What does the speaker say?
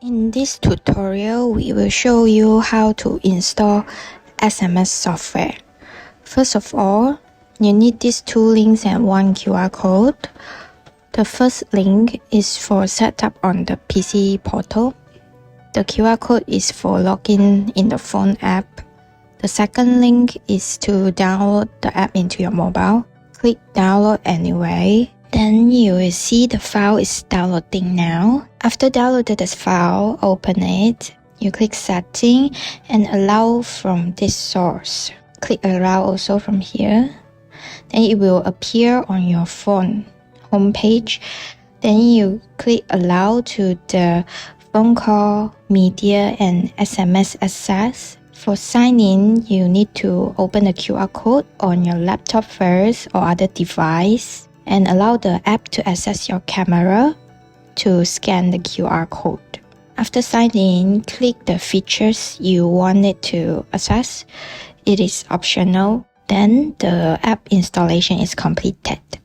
In this tutorial, we will show you how to install SMS software. First of all, you need these two links and one QR code. The first link is for setup on the PC portal. The QR code is for login in the phone app. The second link is to download the app into your mobile. Click download anyway. Then you will see the file is downloading now. After downloaded this file, open it. You click setting and allow from this source. Click allow also from here. Then it will appear on your phone homepage. Then you click allow to the phone call, media and SMS access. For sign in, you need to open the QR code on your laptop first or other device and allow the app to access your camera to scan the QR code. After signing in, click the features you want it to access. It is optional. Then the app installation is completed.